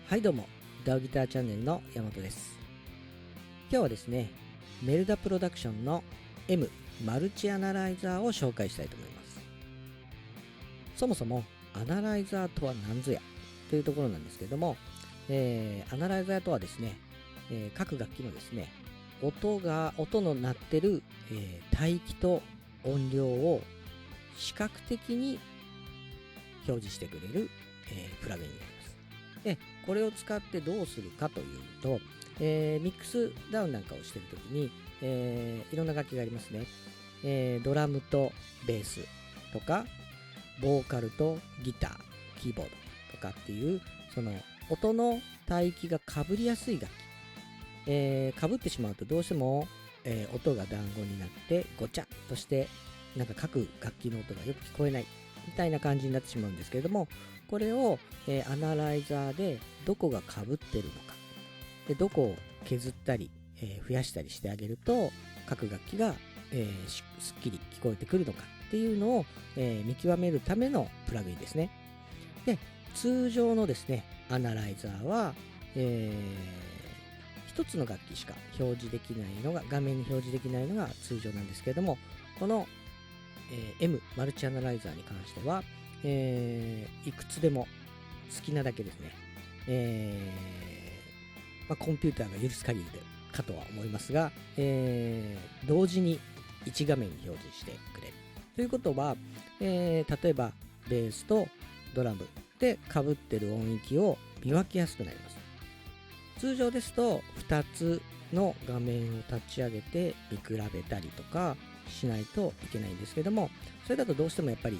はいどうも、DAO ギターチャンネルの山本です。今日はですね、メルダプロダクションの M マルチアナライザーを紹介したいと思います。そもそもアナライザーとは何ぞやというところなんですけれども、アナライザーとはですね、各楽器のですね、音の鳴ってる、帯域と音量を視覚的に表示してくれる、プラグインになります。で、これを使ってどうするかというと、ミックスダウンなんかをしているときに、いろんな楽器がありますね。ドラムとベースとか、ボーカルとギター、キーボードとかっていう、その音の帯域が被りやすい楽器。被ってしまうとどうしても、音が団子になってごちゃっとしてなんか各楽器の音がよく聞こえないみたいな感じになってしまうんですけれども、これを、アナライザーでどこが被ってるのかで、どこを削ったり、増やしたりしてあげると各楽器が、すっきり聞こえてくるのかっていうのを、見極めるためのプラグインですね。で、通常のですねアナライザーは、一つの楽器しか表示できないのが画面に表示できないのが通常なんですけれども、この、M マルチアナライザーに関しては、いくつでも好きなだけですね、コンピューターが許す限りでかとは思いますが、同時に1画面に表示してくれるということは、例えばベースとドラムで被ってる音域を見分けやすくなります。通常ですと2つの画面を立ち上げて見比べたりとかしないといけないんですけども、それだとどうしてもやっぱり、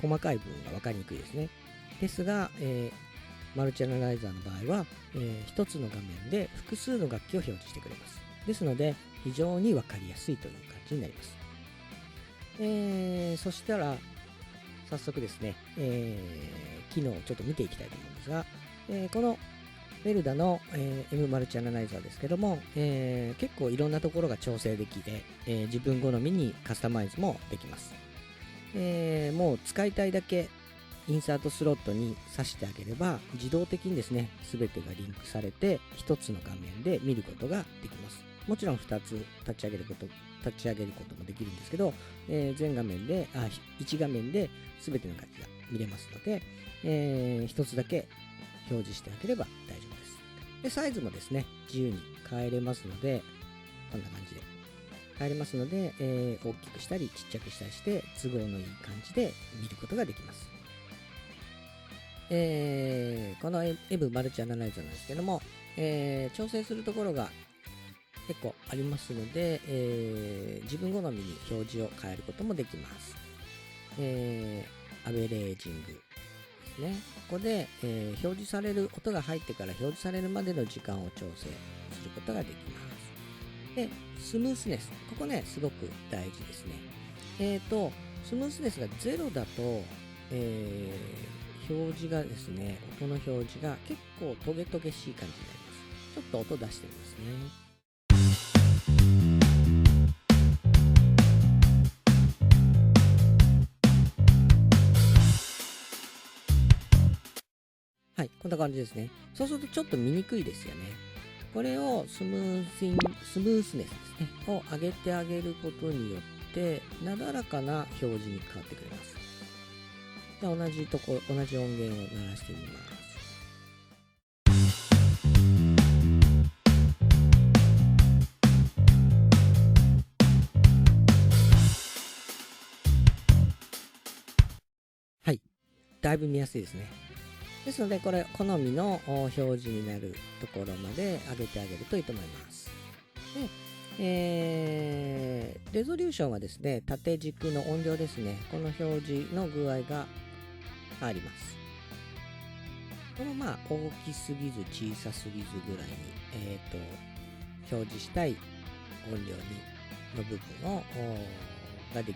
細かい部分が分かりにくいですね。ですが、マルチアナライザーの場合は、1つの画面で複数の楽器を表示してくれます。ですので非常に分かりやすいという感じになります。そしたら早速ですね、機能をちょっと見ていきたいと思うんですが、このメルダの、M マルチアナライザーですけども、結構いろんなところが調整できて、自分好みにカスタマイズもできます。もう使いたいだけインサートスロットに挿してあげれば自動的にですね全てがリンクされて1つの画面で見ることができます。もちろん2つ立ち上げることもできるんですけど、1画面で全ての楽器が見れますので、1つだけ表示してあげれば大丈夫です。で、サイズもですね自由に変えれますので、こんな感じで変えれますので、大きくしたりちっちゃくしたりして都合のいい感じで見ることができます。この M マルチアナライザーなんですけども、調整するところが結構ありますので、自分好みに表示を変えることもできます。アベレージングですね。ここで、表示される音が入ってから表示されるまでの時間を調整することができます。で、スムースネス、ここねすごく大事ですね。スムースネスが0だと、表示がですね、音の表示が結構トゲトゲしい感じになります。ちょっと音出してみますね。はい、こんな感じですね。そうするとちょっと見にくいですよね。これをスムースネスですねを上げてあげることによってなだらかな表示に変わってくれます。で、同じ音源を鳴らしてみます。はい、だいぶ見やすいですね。ですのでこれ好みの表示になるところまで上げてあげるといいと思います。で、レゾリューションはですね縦軸の音量ですね、この表示の具合があります。この大きすぎず小さすぎずぐらいに、表示したい音量の部分を表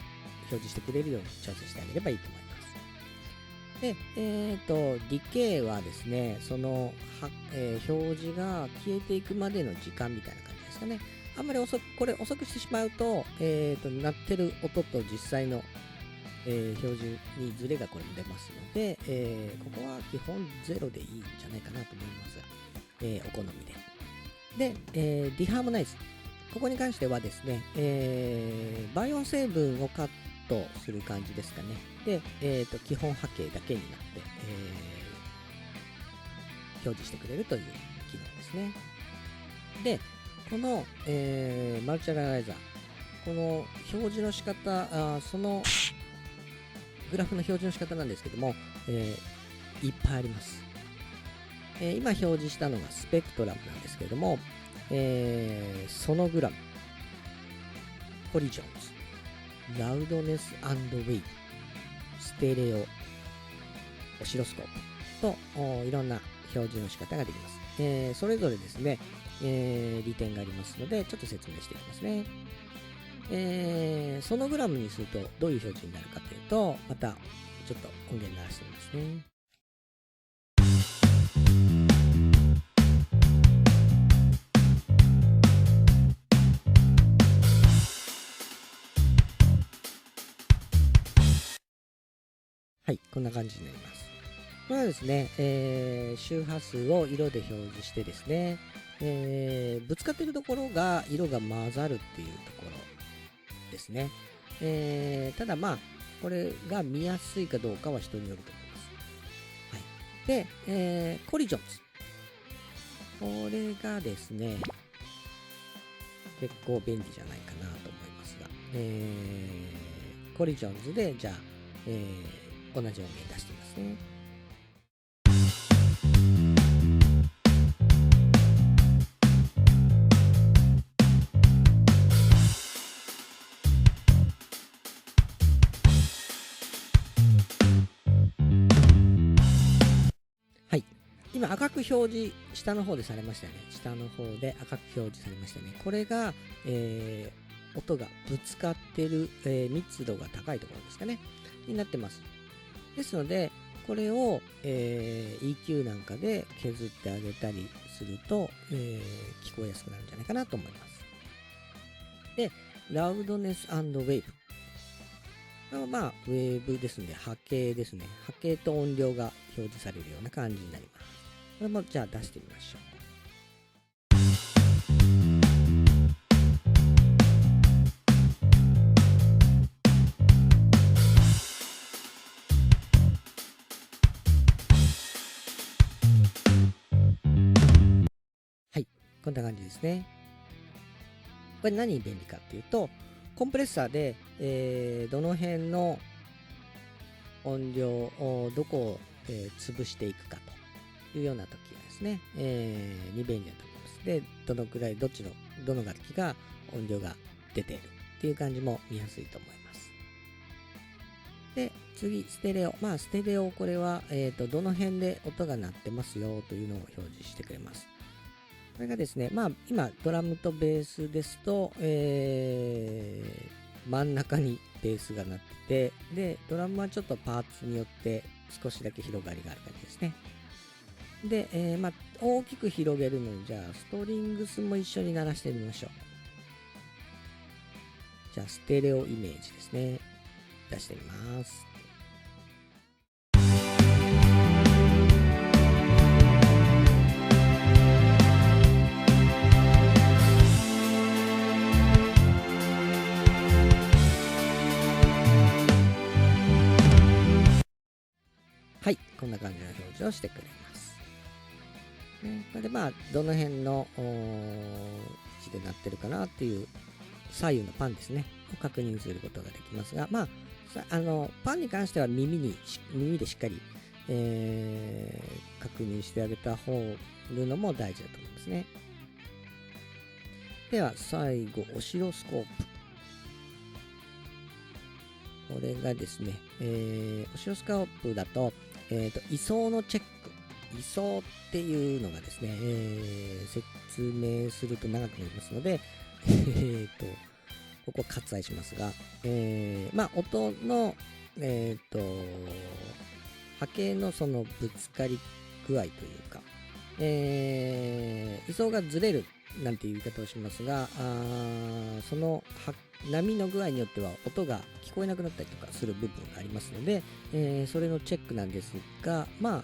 示してくれるように調整してあげればいいと思います。で、ディケイはですね、その表示が消えていくまでの時間みたいな感じですかね。あんまり遅くしてしまうと、鳴ってる音と実際の表示にズレがこれも出ますので、ここは基本0でいいんじゃないかなと思いますが、お好みで。で、ディハーモナイズ。ここに関してはですね、倍音成分をカットする感じですかね。で、基本波形だけになって、表示してくれるという機能ですね。で、この、マルチアナライザー、この表示の仕方、そのグラフの表示の仕方なんですけども、いっぱいあります。今表示したのがスペクトラムなんですけれども、ソノグラム、ポリジョンズ、ラウドネス&ウェイブ、ステレオ、オシロスコープといろんな表示の仕方ができます。それぞれですね、利点がありますので、ちょっと説明していきますね。ソノグラムにするとどういう表示になるかというと、またちょっと音源鳴らしてみますね。はい、こんな感じになります。これはですね、周波数を色で表示してですね、ぶつかっているところが色が混ざるっていうところですね。ただまあ、これが見やすいかどうかは人によると思います。はい。で、コリジョンズ。これがですね、結構便利じゃないかなと思いますが、コリジョンズで、じゃあ、同じ音源出してみますね。はい。今赤く表示、下の方でされましたよね。下の方で赤く表示されましたね。これが、音がぶつかってる、密度が高いところですかね。になってます。ですので、これを、EQ なんかで削ってあげたりすると、聞こえやすくなるんじゃないかなと思います。で、ラウドネス&ウェーブ。まあ、ウェーブですので、波形ですね。波形と音量が表示されるような感じになります。これもじゃあ出してみましょう。はい、こんな感じですね。これ何に便利かっていうと、コンプレッサーで、どの辺の音量をどこを、潰していくかというような時がですね、に便利だと思います。で、どのくらい、どの楽器が音量が出ているっていう感じも見やすいと思います。で、次、ステレオ。まあ、ステレオ、これは、どの辺で音が鳴ってますよというのを表示してくれます。これがですね、まあ、今、ドラムとベースですと、真ん中にベースが鳴ってて、で、ドラムはちょっとパーツによって少しだけ広がりがある感じですね。で、まあ、大きく広げるのに、じゃあ、ストリングスも一緒に鳴らしてみましょう。じゃあ、ステレオイメージですね。出してみます。はい、こんな感じの表示をしてくれます。これでまあ、どの辺の位置で鳴ってるかなっていう左右のパンですね、を確認することができますが、まあ、パンに関しては耳でしっかり、確認してあげた方のも大事だと思いますね。では、最後、オシロスコープ。これがですね、オシロスコープだと、位相のチェック。位相っていうのがですね、説明すると長くなりますので、ここ割愛しますが、まあ、音の、波形のそのぶつかり具合というか、位相がずれるなんていう言い方をしますが、その波の具合によっては音が聞こえなくなったりとかする部分がありますので、それのチェックなんですが、こ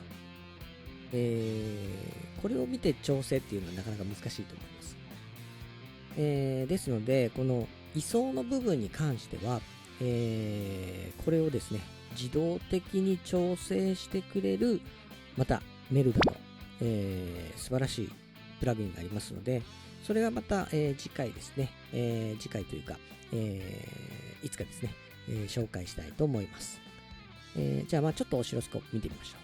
れを見て調整っていうのはなかなか難しいと思います。ですので、この位相の部分に関しては、これをですね、自動的に調整してくれる、またメルダの、素晴らしいプラグインがありますので、それはまた、次回ですね、次回というか、いつかですね、紹介したいと思います。じゃあちょっとオシロスコープ見てみましょう。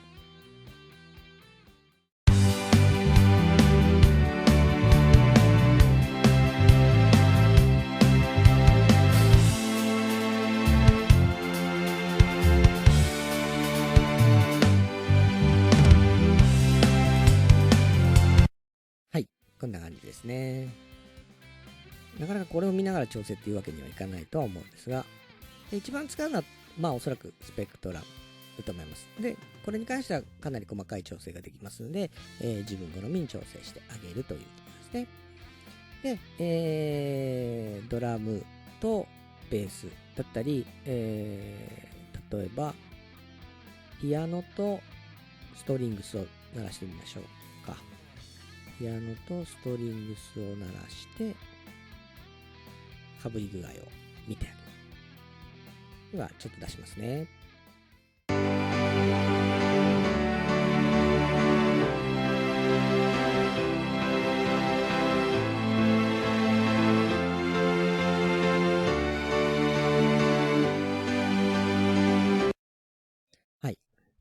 こんな感じですね。なかなかこれを見ながら調整っていうわけにはいかないとは思うんですが、一番使うのは、おそらくスペクトラムだと思います。で、これに関してはかなり細かい調整ができますので、自分好みに調整してあげるということですね。で、ドラムとベースだったり、例えば、ピアノとストリングスを鳴らしてみましょうか。ピアノとストリングスを鳴らしてかぶり具合を見てあげる。ではちょっと出しますね。はい、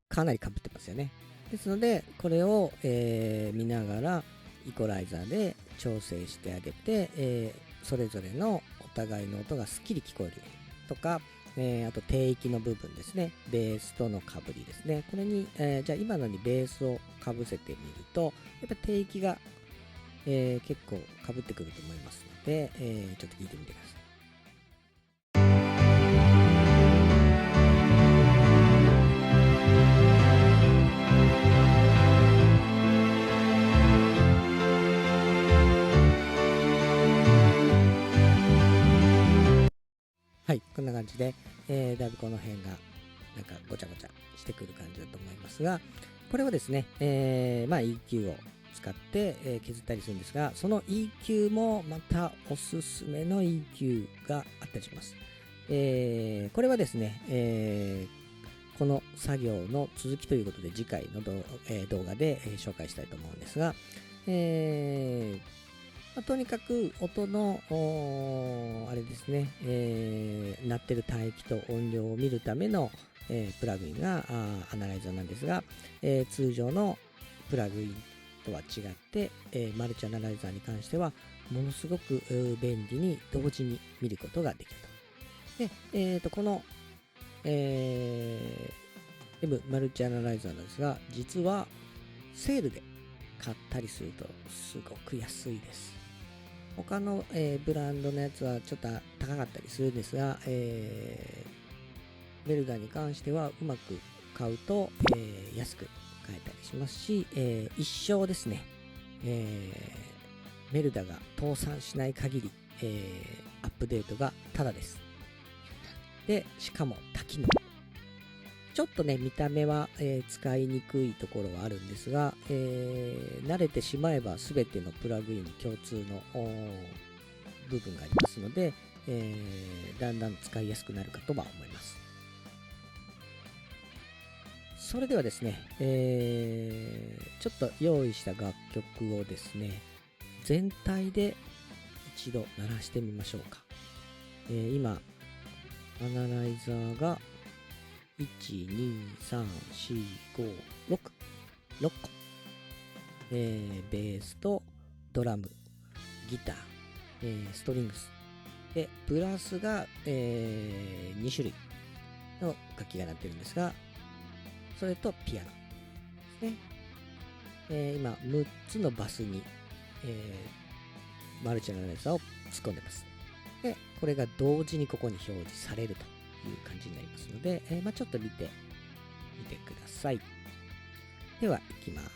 かなりかぶってますよね。ですのでこれを、見ながらイコライザーで調整してあげて、それぞれのお互いの音がすっきり聞こえるようにとか、あと低域の部分ですね、ベースとのかぶりですね、これに、じゃあ今のにベースをかぶせてみるとやっぱ低域が、結構かぶってくると思いますので、ちょっと聞いてみてください。はい、こんな感じで、だいぶこの辺がなんかごちゃごちゃしてくる感じだと思いますが、これをですね、EQ を使って、削ったりするんですが、その EQ もまたおすすめの EQ があったりします。これはですね、この作業の続きということで次回の動画で、紹介したいと思うんですが、とにかく音のあれですね、鳴ってる帯域と音量を見るための、プラグインがアナライザーなんですが、通常のプラグインとは違って、マルチアナライザーに関してはものすごく便利に同時に見ることができると。で、この、M マルチアナライザーなんですが、実はセールで買ったりするとすごく安いです。他の、ブランドのやつはちょっと高かったりするんですが、ベルダーに関してはうまく買うと、安く買えたりしますし、一生ですね、メルダが倒産しない限り、アップデートがタダです。で、しかも多機能。ちょっとね、見た目は、使いにくいところはあるんですが、慣れてしまえば全てのプラグインに共通の部分がありますので、だんだん使いやすくなるかとは思います。それではですね、ちょっと用意した楽曲をですね、全体で一度鳴らしてみましょうか。今、アナライザーが1、2、3、4、5、6個、ベースとドラム、ギター、ストリングスでプラスが、2種類の楽器が鳴ってるんですが、それとピアノですね。今6つのバスに、マルチアナライザーを突っ込んでます。で、これが同時にここに表示されるという感じになりますので、ちょっと見てみてください。では、いきます。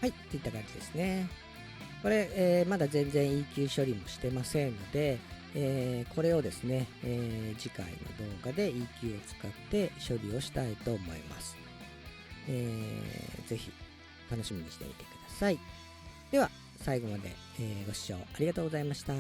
はい、といった感じですね。これ、まだ全然 EQ 処理もしてませんので、これをですね、次回の動画で EQ を使って処理をしたいと思います。ぜひ楽しみにしてみてください。では最後まで、ご視聴ありがとうございました。